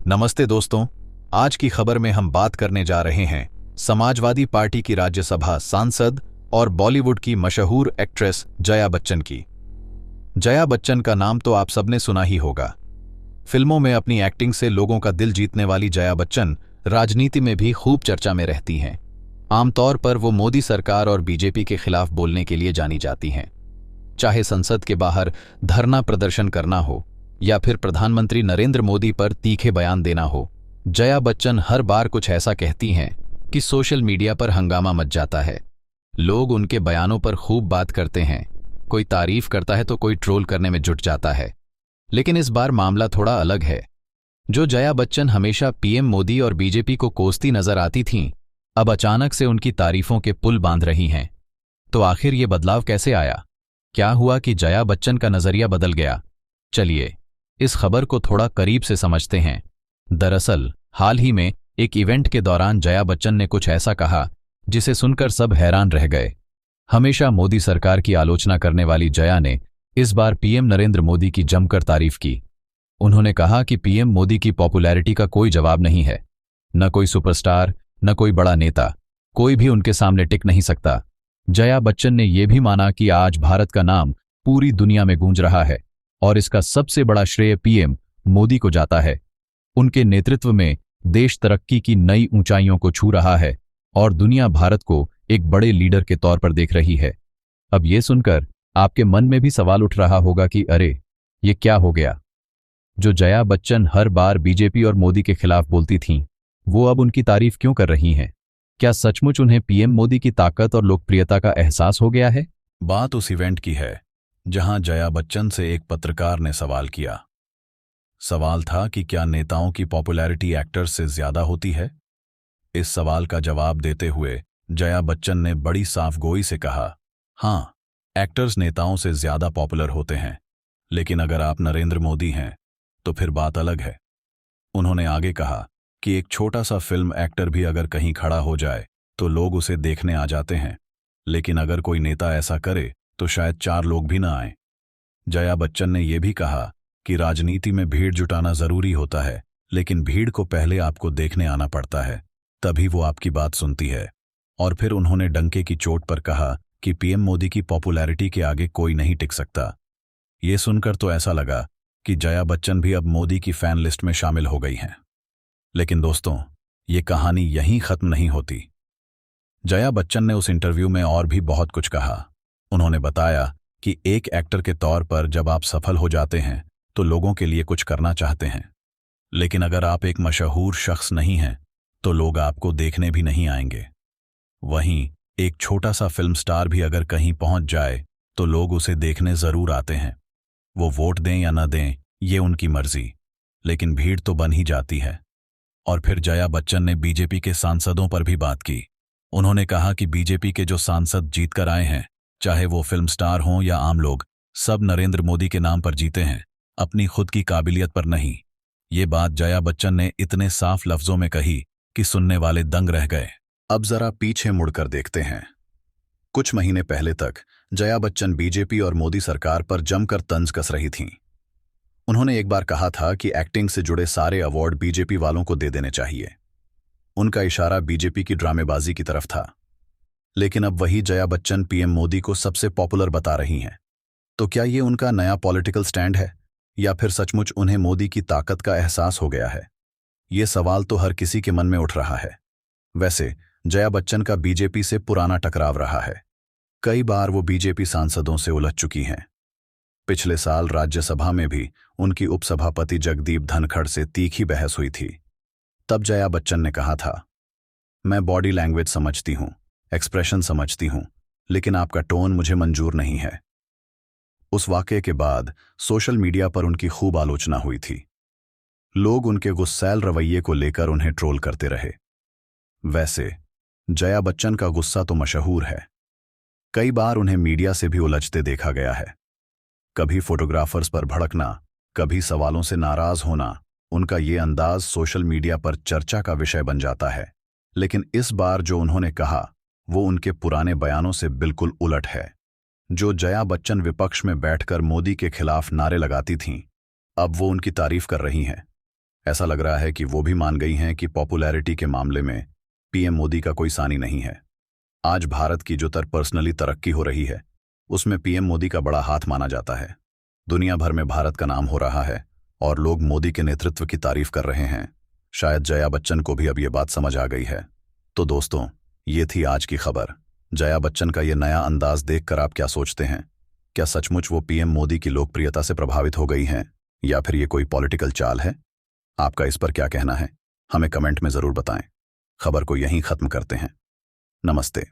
नमस्ते दोस्तों। आज की खबर में हम बात करने जा रहे हैं समाजवादी पार्टी की राज्यसभा सांसद और बॉलीवुड की मशहूर एक्ट्रेस जया बच्चन की। जया बच्चन का नाम तो आप सबने सुना ही होगा। फिल्मों में अपनी एक्टिंग से लोगों का दिल जीतने वाली जया बच्चन राजनीति में भी खूब चर्चा में रहती हैं। आमतौर पर वो मोदी सरकार और बीजेपी के खिलाफ बोलने के लिए जानी जाती हैं। चाहे संसद के बाहर धरना प्रदर्शन करना हो या फिर प्रधानमंत्री नरेंद्र मोदी पर तीखे बयान देना हो, जया बच्चन हर बार कुछ ऐसा कहती हैं कि सोशल मीडिया पर हंगामा मच जाता है। लोग उनके बयानों पर खूब बात करते हैं, कोई तारीफ करता है तो कोई ट्रोल करने में जुट जाता है। लेकिन इस बार मामला थोड़ा अलग है। जो जया बच्चन हमेशा पीएम मोदी और बीजेपी को कोसती नजर आती थीं, अब अचानक से उनकी तारीफों के पुल बांध रही हैं। तो आखिर ये बदलाव कैसे आया? क्या हुआ कि जया बच्चन का नजरिया बदल गया? चलिए इस खबर को थोड़ा करीब से समझते हैं। दरअसल हाल ही में एक इवेंट के दौरान जया बच्चन ने कुछ ऐसा कहा जिसे सुनकर सब हैरान रह गए। हमेशा मोदी सरकार की आलोचना करने वाली जया ने इस बार पीएम नरेंद्र मोदी की जमकर तारीफ की। उन्होंने कहा कि पीएम मोदी की पॉपुलैरिटी का कोई जवाब नहीं है। न कोई सुपरस्टार, न कोई बड़ा नेता, कोई भी उनके सामने टिक नहीं सकता। जया बच्चन ने यह भी माना कि आज भारत का नाम पूरी दुनिया में गूंज रहा है और इसका सबसे बड़ा श्रेय पीएम मोदी को जाता है। उनके नेतृत्व में देश तरक्की की नई ऊंचाइयों को छू रहा है और दुनिया भारत को एक बड़े लीडर के तौर पर देख रही है। अब ये सुनकर आपके मन में भी सवाल उठ रहा होगा कि अरे, ये क्या हो गया? जो जया बच्चन हर बार बीजेपी और मोदी के खिलाफ बोलती थीं, वो अब उनकी तारीफ क्यों कर रही हैं? क्या सचमुच उन्हें पीएम मोदी की ताकत और लोकप्रियता का एहसास हो गया है? बात उस इवेंट की है जहां जया बच्चन से एक पत्रकार ने सवाल किया। सवाल था कि क्या नेताओं की पॉपुलैरिटी एक्टर्स से ज्यादा होती है? इस सवाल का जवाब देते हुए जया बच्चन ने बड़ी साफगोई से कहा, हां, एक्टर्स नेताओं से ज्यादा पॉपुलर होते हैं, लेकिन अगर आप नरेंद्र मोदी हैं तो फिर बात अलग है। उन्होंने आगे कहा कि एक छोटा सा फिल्म एक्टर भी अगर कहीं खड़ा हो जाए तो लोग उसे देखने आ जाते हैं, लेकिन अगर कोई नेता ऐसा करे तो शायद 4 लोग भी ना आए। जया बच्चन ने यह भी कहा कि राजनीति में भीड़ जुटाना जरूरी होता है, लेकिन भीड़ को पहले आपको देखने आना पड़ता है, तभी वो आपकी बात सुनती है। और फिर उन्होंने डंके की चोट पर कहा कि पीएम मोदी की पॉपुलैरिटी के आगे कोई नहीं टिक सकता। ये सुनकर तो ऐसा लगा कि जया बच्चन भी अब मोदी की फैन लिस्ट में शामिल हो गई हैं। लेकिन दोस्तों, ये कहानी यहीं खत्म नहीं होती। जया बच्चन ने उस इंटरव्यू में और भी बहुत कुछ कहा। उन्होंने बताया कि एक एक्टर के तौर पर जब आप सफल हो जाते हैं तो लोगों के लिए कुछ करना चाहते हैं, लेकिन अगर आप एक मशहूर शख्स नहीं हैं तो लोग आपको देखने भी नहीं आएंगे। वहीं एक छोटा सा फिल्म स्टार भी अगर कहीं पहुंच जाए तो लोग उसे देखने जरूर आते हैं। वो वोट दें या न दें, ये उनकी मर्जी, लेकिन भीड़ तो बन ही जाती है। और फिर जया बच्चन ने बीजेपी के सांसदों पर भी बात की। उन्होंने कहा कि बीजेपी के जो सांसद जीत कर आए हैं, चाहे वो फिल्म स्टार हों या आम लोग, सब नरेंद्र मोदी के नाम पर जीते हैं, अपनी खुद की काबिलियत पर नहीं। ये बात जया बच्चन ने इतने साफ लफ्जों में कही कि सुनने वाले दंग रह गए। अब जरा पीछे मुड़कर देखते हैं। कुछ महीने पहले तक जया बच्चन बीजेपी और मोदी सरकार पर जमकर तंज कस रही थीं। उन्होंने एक बार कहा था कि एक्टिंग से जुड़े सारे अवार्ड बीजेपी वालों को दे देने चाहिए। उनका इशारा बीजेपी की ड्रामेबाजी की तरफ था। लेकिन अब वही जया बच्चन पीएम मोदी को सबसे पॉपुलर बता रही हैं। तो क्या ये उनका नया पॉलिटिकल स्टैंड है, या फिर सचमुच उन्हें मोदी की ताकत का एहसास हो गया है? ये सवाल तो हर किसी के मन में उठ रहा है। वैसे जया बच्चन का बीजेपी से पुराना टकराव रहा है। कई बार वो बीजेपी सांसदों से उलझ चुकी हैं। पिछले साल राज्यसभा में भी उनकी उपसभापति जगदीप धनखड़ से तीखी बहस हुई थी। तब जया बच्चन ने कहा था, मैं बॉडी लैंग्वेज समझती हूं, एक्सप्रेशन समझती हूं, लेकिन आपका टोन मुझे मंजूर नहीं है। उस वाकये के बाद सोशल मीडिया पर उनकी खूब आलोचना हुई थी। लोग उनके गुस्सैल रवैये को लेकर उन्हें ट्रोल करते रहे। वैसे जया बच्चन का गुस्सा तो मशहूर है। कई बार उन्हें मीडिया से भी उलझते देखा गया है। कभी फोटोग्राफर्स पर भड़कना, कभी सवालों से नाराज होना। उनका ये अंदाज सोशल मीडिया पर चर्चा का विषय बन जाता है। लेकिन इस बार जो उन्होंने कहा वो उनके पुराने बयानों से बिल्कुल उलट है। जो जया बच्चन विपक्ष में बैठकर मोदी के खिलाफ नारे लगाती थीं, अब वो उनकी तारीफ कर रही हैं। ऐसा लग रहा है कि वो भी मान गई हैं कि पॉपुलैरिटी के मामले में पीएम मोदी का कोई सानी नहीं है। आज भारत की जो पर्सनली तरक्की हो रही है उसमें पीएम मोदी का बड़ा हाथ माना जाता है। दुनिया भर में भारत का नाम हो रहा है और लोग मोदी के नेतृत्व की तारीफ कर रहे हैं। शायद जया बच्चन को भी अब ये बात समझ आ गई है। तो दोस्तों, ये थी आज की खबर। जया बच्चन का ये नया अंदाज देखकर आप क्या सोचते हैं? क्या सचमुच वो पीएम मोदी की लोकप्रियता से प्रभावित हो गई हैं या फिर ये कोई पॉलिटिकल चाल है? आपका इस पर क्या कहना है? हमें कमेंट में जरूर बताएं। खबर को यहीं खत्म करते हैं। नमस्ते।